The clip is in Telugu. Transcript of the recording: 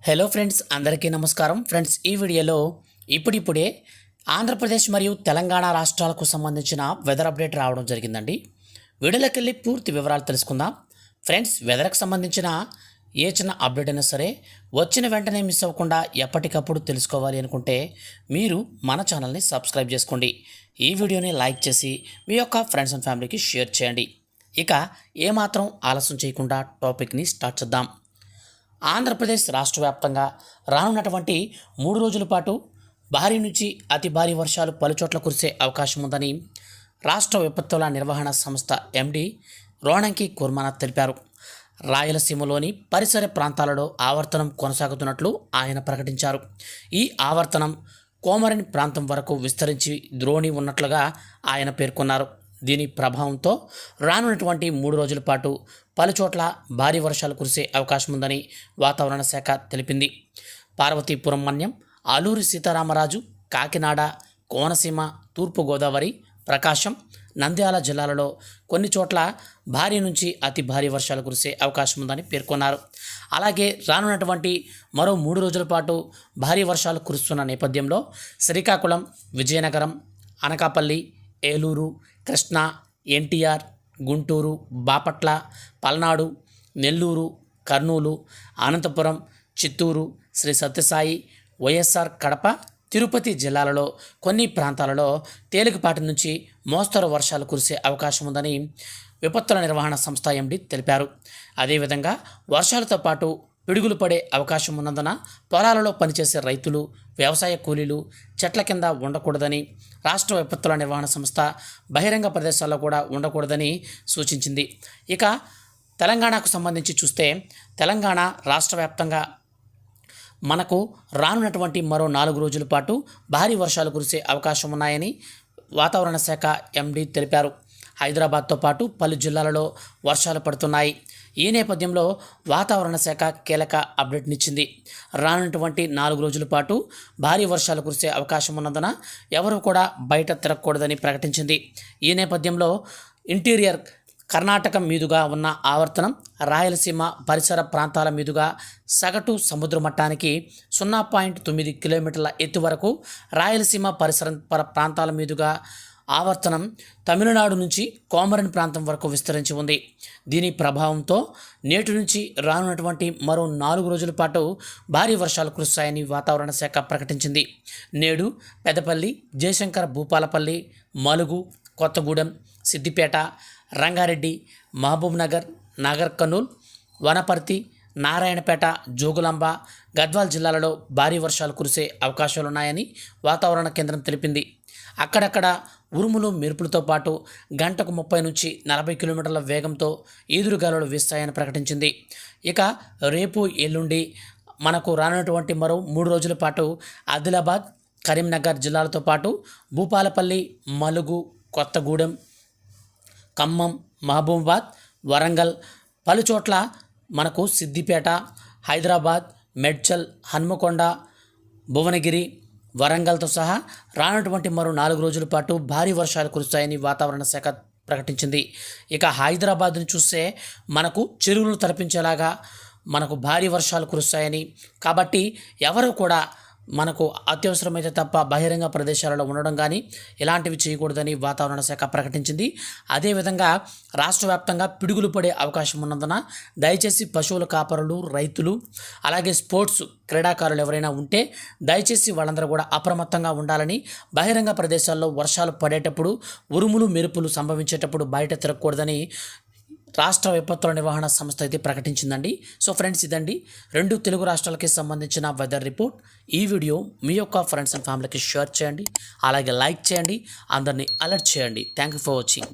హలో ఫ్రెండ్స్, అందరికీ నమస్కారం. ఫ్రెండ్స్, ఈ వీడియోలో ఇప్పుడిప్పుడే ఆంధ్రప్రదేశ్ మరియు తెలంగాణ రాష్ట్రాలకు సంబంధించిన వెదర్ అప్డేట్ రావడం జరిగిందండి. వీడియోలోకి వెళ్ళి పూర్తి వివరాలు తెలుసుకుందాం. ఫ్రెండ్స్, వెదర్కి సంబంధించిన ఏ చిన్న అప్డేట్ అయినా సరే వచ్చిన వెంటనే మిస్ అవ్వకుండా ఎప్పటికప్పుడు తెలుసుకోవాలి అనుకుంటే మీరు మన ఛానల్ని సబ్స్క్రైబ్ చేసుకోండి. ఈ వీడియోని లైక్ చేసి మీ యొక్క ఫ్రెండ్స్ అండ్ ఫ్యామిలీకి షేర్ చేయండి. ఇక ఏమాత్రం ఆలస్యం చేయకుండా టాపిక్ని స్టార్ట్ చేద్దాం. ఆంధ్రప్రదేశ్ రాష్ట్ర వ్యాప్తంగా రానున్నటువంటి 3 రోజుల పాటు భారీ నుంచి అతి భారీ వర్షాలు పలుచోట్ల కురిసే అవకాశం ఉందని రాష్ట్ర విపత్తుల నిర్వహణ సంస్థ ఎండి రోణంకి కుర్మానాథ్ తెలిపారు. రాయలసీమలోని పరిసర ప్రాంతాలలో ఆవర్తనం కొనసాగుతున్నట్లు ఆయన ప్రకటించారు. ఈ ఆవర్తనం కోమరిన్ ప్రాంతం వరకు విస్తరించి ద్రోణి ఉన్నట్లుగా ఆయన పేర్కొన్నారు. దీని ప్రభావంతో రానున్నటువంటి 3 రోజుల పాటు పలుచోట్ల భారీ వర్షాలు కురిసే అవకాశం ఉందని వాతావరణ శాఖ తెలిపింది. పార్వతీపురం మన్యం, అల్లూరి సీతారామరాజు, కాకినాడ, కోనసీమ, తూర్పుగోదావరి, ప్రకాశం, నంద్యాల జిల్లాలలో కొన్ని చోట్ల భారీ నుంచి అతి భారీ వర్షాలు కురిసే అవకాశం ఉందని పేర్కొన్నారు. అలాగే రానున్నటువంటి మరో 3 రోజుల పాటు భారీ వర్షాలు కురుస్తున్న నేపథ్యంలో శ్రీకాకుళం, విజయనగరం, అనకాపల్లి, ఏలూరు, కృష్ణా, ఎన్టీఆర్, గుంటూరు, బాపట్ల, పల్నాడు, నెల్లూరు, కర్నూలు, అనంతపురం, చిత్తూరు, శ్రీ సత్యసాయి, వైఎస్ఆర్ కడప, తిరుపతి జిల్లాలలో కొన్ని ప్రాంతాలలో తేలికపాటి నుంచి మోస్తరు వర్షాలు కురిసే అవకాశం ఉందని విపత్తుల నిర్వహణ సంస్థ ఎండి తెలిపారు. అదేవిధంగా వర్షాలతో పాటు పిడుగులు పడే అవకాశం ఉన్నందున పొలాలలో పనిచేసే రైతులు, వ్యవసాయ కూలీలు చెట్ల కింద ఉండకూడదని, రాష్ట్ర విపత్తుల నిర్వహణ సంస్థ బహిరంగ ప్రదేశాల్లో కూడా ఉండకూడదని సూచించింది. ఇక తెలంగాణకు సంబంధించి చూస్తే తెలంగాణ రాష్ట్ర వ్యాప్తంగా మనకు రానున్నటువంటి మరో 4 రోజుల పాటు భారీ వర్షాలు కురిసే అవకాశం ఉన్నాయని వాతావరణ శాఖ ఎండి తెలిపారు. హైదరాబాద్తో పాటు పలు జిల్లాలలో వర్షాలు పడుతున్నాయి. ఈ నేపథ్యంలో వాతావరణ శాఖ కీలక అప్డేట్నిచ్చింది. రానున్నటువంటి 4 రోజుల పాటు భారీ వర్షాలు కురిసే అవకాశం ఉన్నందున ఎవరూ కూడా బయట తిరగకూడదని ప్రకటించింది. ఈ నేపథ్యంలో ఇంటీరియర్ కర్ణాటక మీదుగా ఉన్న ఆవర్తనం రాయలసీమ పరిసర ప్రాంతాల మీదుగా సగటు సముద్ర మట్టానికి 0.9 కిలోమీటర్ల ఎత్తు వరకు, రాయలసీమ పరిసర ప్రాంతాల మీదుగా ఆవర్తనం తమిళనాడు నుంచి కోమరిన్ ప్రాంతం వరకు విస్తరించి ఉంది. దీని ప్రభావంతో నేటి నుంచి రానున్నటువంటి మరో 4 రోజుల పాటు భారీ వర్షాలు కురుస్తాయని వాతావరణ శాఖ ప్రకటించింది. నేడు పెద్దపల్లి, జయశంకర్ భూపాలపల్లి, మలుగు, కొత్తగూడెం, సిద్దిపేట, రంగారెడ్డి, మహబూబ్ నగర్, నాగర్ కర్నూల్, వనపర్తి, నారాయణపేట, జోగులాంబ, గద్వాల్ జిల్లాలలో భారీ వర్షాలు కురిసే అవకాశాలున్నాయని వాతావరణ కేంద్రం తెలిపింది. అక్కడక్కడ ఉరుములు, మెరుపులతో పాటు గంటకు 30 నుంచి 40 కిలోమీటర్ల వేగంతో ఈదురుగాలులు వీస్తాయని ప్రకటించింది. ఇక రేపు, ఎల్లుండి మనకు రానున్నటువంటి మరో 3 రోజుల పాటు ఆదిలాబాద్, కరీంనగర్ జిల్లాలతో పాటు భూపాలపల్లి, మలుగు, కొత్తగూడెం, ఖమ్మం, మహబూబాబాద్, వరంగల్, పలుచోట్ల మనకు సిద్దిపేట, హైదరాబాద్, మేడ్చల్, హన్మకొండ, భువనగిరి, వరంగల్తో సహా రానున్నటువంటి మరో 4 రోజుల పాటు భారీ వర్షాలు కురుస్తాయని వాతావరణ శాఖ ప్రకటించింది. ఇక హైదరాబాద్ని చూస్తే మనకు చెరువులు తలపించేలాగా మనకు భారీ వర్షాలు కురుస్తాయని, కాబట్టి ఎవరు కూడా మనకు అత్యవసరమైతే తప్ప బహిరంగ ప్రదేశాలలో ఉండడం కానీ ఇలాంటివి చేయకూడదని వాతావరణ శాఖ ప్రకటించింది. అదేవిధంగా రాష్ట్ర వ్యాప్తంగా పిడుగులు పడే అవకాశం ఉన్నందున దయచేసి పశువుల కాపరులు, రైతులు, అలాగే స్పోర్ట్స్ క్రీడాకారులు ఎవరైనా ఉంటే దయచేసి వాళ్ళందరూ కూడా అప్రమత్తంగా ఉండాలని, బహిరంగ ప్రదేశాల్లో వర్షాలు పడేటప్పుడు ఉరుములు, మెరుపులు సంభవించేటప్పుడు బయట తిరగకూడదని రాష్ట్ర విపత్తుల నిర్వహణ సంస్థ అయితే ప్రకటించిందండి. సో ఫ్రెండ్స్, ఇదండి 2 తెలుగు రాష్ట్రాలకి సంబంధించిన వెదర్ రిపోర్ట్. ఈ వీడియో మీ యొక్క ఫ్రెండ్స్ అండ్ ఫ్యామిలీకి షేర్ చేయండి, అలాగే లైక్ చేయండి, అందరినీ అలర్ట్ చేయండి. Thank you for watching.